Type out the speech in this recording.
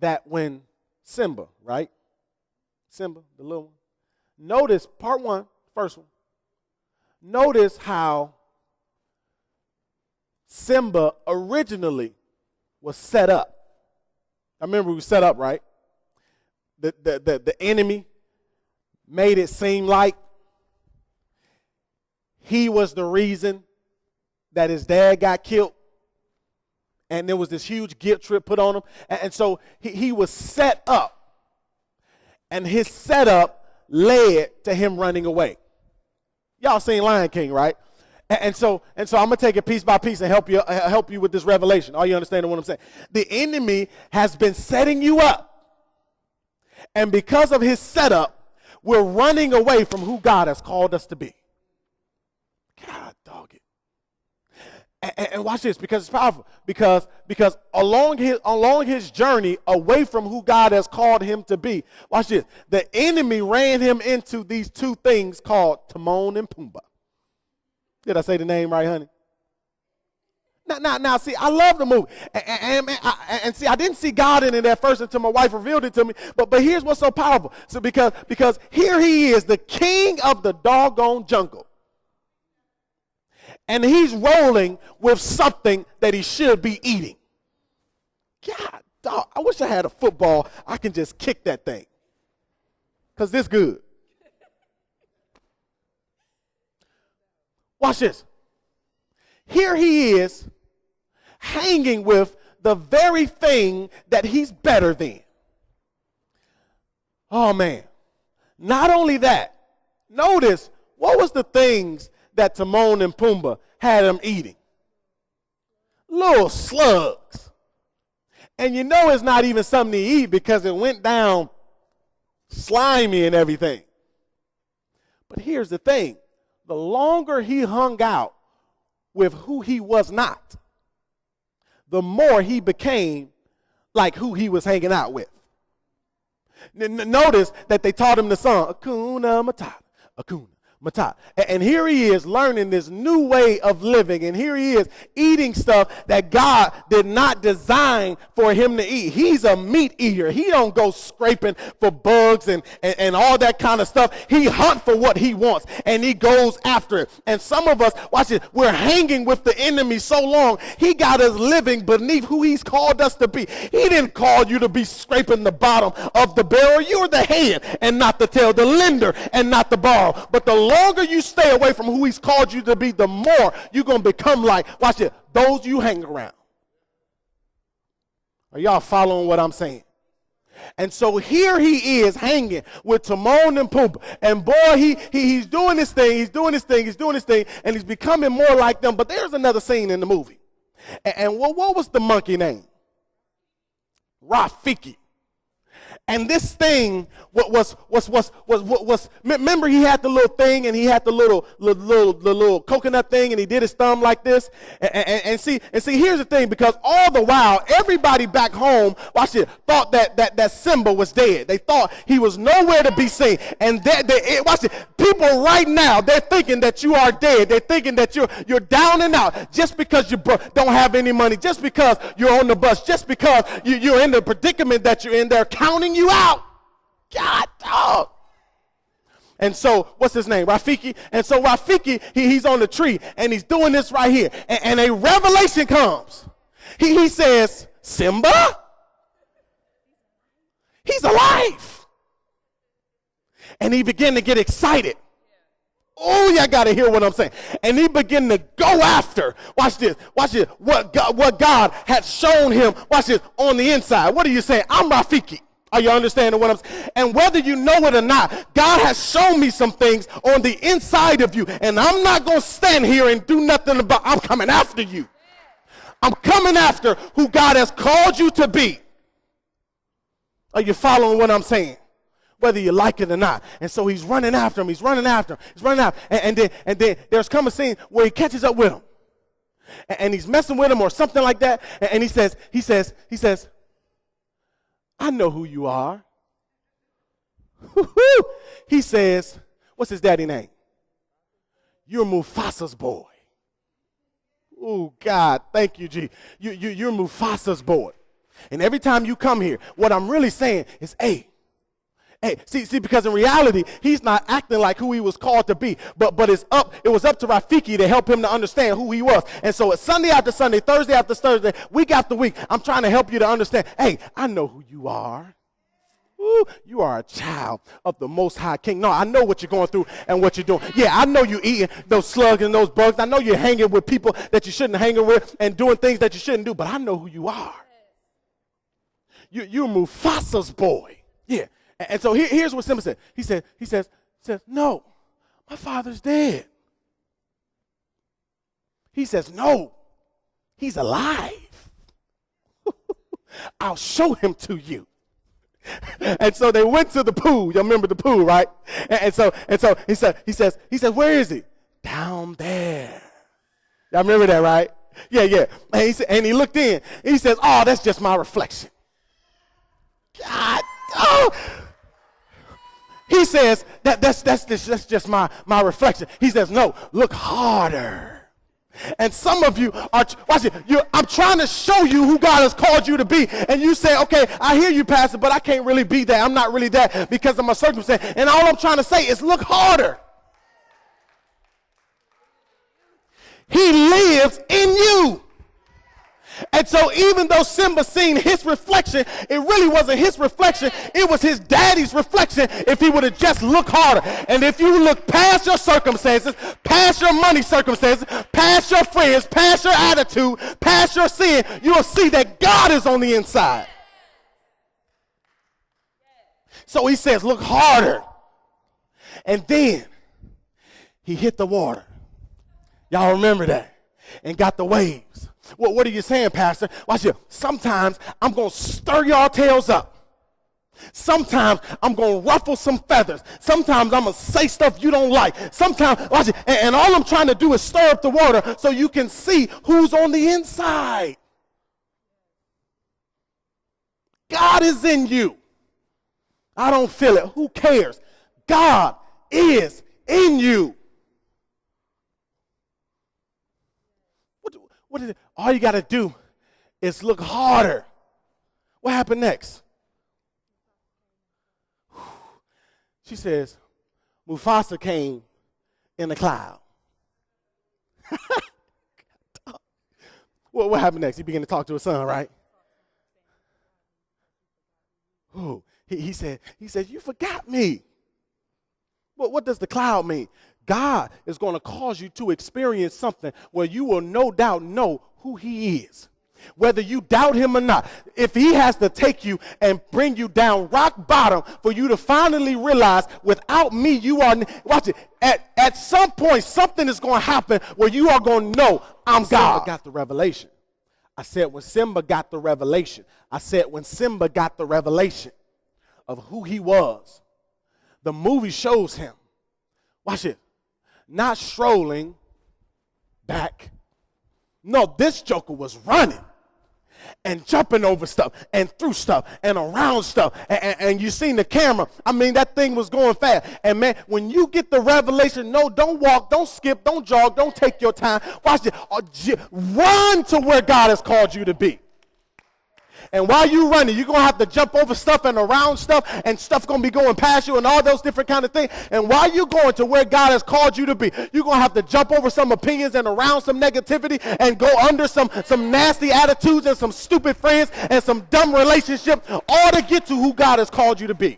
that when Simba, right? Simba, the little one. Notice part one, first one. Notice how Simba originally was set up. I remember we set up, right? The enemy made it seem like he was the reason that his dad got killed. And there was this huge guilt trip put on him. And so he was set up. And his setup led to him running away. Y'all seen Lion King, right? And so I'm gonna take it piece by piece and help you with this revelation. Are you understanding what I'm saying? The enemy has been setting you up, and because of his setup, we're running away from who God has called us to be. God dog it. And watch this, because it's powerful. Because along his journey away from who God has called him to be, watch this. The enemy ran him into these two things called Timon and Pumbaa. Did I say the name right, honey? Now, see, I love the movie. And see, I didn't see God in it at first until my wife revealed it to me. But here's what's so powerful. So because here he is, the king of the doggone jungle. And he's rolling with something that he should be eating. God, dog, I wish I had a football. I can just kick that thing. Because this good. Watch this. Here he is hanging with the very thing that he's better than. Oh, man. Not only that, notice what was the things that Timon and Pumbaa had him eating? Little slugs. And you know it's not even something to eat because it went down slimy and everything. But here's the thing. The longer he hung out with who he was not, the more he became like who he was hanging out with. Notice that they taught him the song, Hakuna Matata, Hakuna Matata. And here he is learning this new way of living. And here he is eating stuff that God did not design for him to eat. He's a meat eater. He don't go scraping for bugs and all that kind of stuff. He hunts for what he wants and he goes after it. And some of us, watch it, we're hanging with the enemy so long, he got us living beneath who he's called us to be. He didn't call you to be scraping the bottom of the barrel. You're the head and not the tail, the lender and not the borrower. But the longer you stay away from who he's called you to be, the more you're going to become like, watch it, those you hang around. Are y'all following what I'm saying? And so here he is hanging with Timon and Pumbaa. And boy, he's doing this thing, and he's becoming more like them. But there's another scene in the movie. And what was the monkey name? Rafiki. And this thing was remember he had the little thing and he had the little coconut thing and he did his thumb like this. And see, here's the thing, because all the while, everybody back home, watch it, thought that Simba was dead. They thought he was nowhere to be seen. And watch it, people right now, they're thinking that you are dead. They're thinking that you're down and out just because you don't have any money, just because you're on the bus, just because you're in the predicament that you're in. They're counting you out. God, dog. And so, what's his name? Rafiki. And so Rafiki, he's on the tree, and he's doing this right here. And a revelation comes. He says, Simba? He's alive. And he began to get excited. Oh, y'all got to hear what I'm saying. And he began to go after, watch this, what God had shown him, watch this, on the inside. What are you saying? I'm Rafiki. Are you understanding what I'm saying? And whether you know it or not, God has shown me some things on the inside of you. And I'm not going to stand here and do nothing about it. I'm coming after you. I'm coming after who God has called you to be. Are you following what I'm saying? Whether you like it or not. And so he's running after him. And then there's come a scene where he catches up with him. And he's messing with him or something like that. And he says, I know who you are. He says, what's his daddy name? You're Mufasa's boy. Oh, God, thank you, G. You're Mufasa's boy. And every time you come here, what I'm really saying is, hey, see, because in reality, he's not acting like who he was called to be. But it was up to Rafiki to help him to understand who he was. And so it's Sunday after Sunday, Thursday after Thursday, week after week, I'm trying to help you to understand, hey, I know who you are. Ooh, you are a child of the Most High King. No, I know what you're going through and what you're doing. Yeah, I know you're eating those slugs and those bugs. I know you're hanging with people that you shouldn't hang with and doing things that you shouldn't do, but I know who you are. You're Mufasa's boy. Yeah. And so here's what Simba said. He says, no, my father's dead. He says, no, he's alive. I'll show him to you. And so they went to the pool. Y'all remember the pool, right? And so he says, where is he? Down there. Y'all remember that, right? Yeah. And he looked in. And he says, oh, that's just my reflection. God, oh. He says that's just my reflection. He says, no, look harder. And some of you are, watch it, I'm trying to show you who God has called you to be. And you say, okay, I hear you, Pastor, but I can't really be that. I'm not really that because of my circumstance. And all I'm trying to say is look harder. He lives in you. And so even though Simba seen his reflection, it really wasn't his reflection. It was his daddy's reflection if he would have just looked harder. And if you look past your circumstances, past your money circumstances, past your friends, past your attitude, past your sin, you'll see that God is on the inside. So he says, look harder. And then he hit the water. Y'all remember that? And got the waves. Well, what are you saying, Pastor? Watch this. Sometimes I'm going to stir y'all tails up. Sometimes I'm going to ruffle some feathers. Sometimes I'm going to say stuff you don't like. Sometimes, watch it. And all I'm trying to do is stir up the water so you can see who's on the inside. God is in you. I don't feel it. Who cares? God is in you. What is it? All you got to do is look harder. What happened next? She says, Mufasa came in the cloud. What happened next? He began to talk to his son, right? Ooh, he said, you forgot me. Well, what does the cloud mean? God is going to cause you to experience something where you will no doubt know who he is. Whether you doubt him or not, if he has to take you and bring you down rock bottom for you to finally realize without me, you are, watch it, at some point, something is going to happen where you are going to know I'm God. Simba got the revelation. I said when Simba got the revelation. I said when Simba got the revelation of who he was, the movie shows him, watch it, not strolling back. No, this joker was running and jumping over stuff and through stuff and around stuff. And you seen the camera. I mean, that thing was going fast. And man, when you get the revelation, no, don't walk, don't skip, don't jog, don't take your time. Watch it. Run to where God has called you to be. And while you're running, you're going to have to jump over stuff and around stuff, and stuff going to be going past you and all those different kind of things. And while you're going to where God has called you to be, you're going to have to jump over some opinions and around some negativity and go under some nasty attitudes and some stupid friends and some dumb relationships, all to get to who God has called you to be.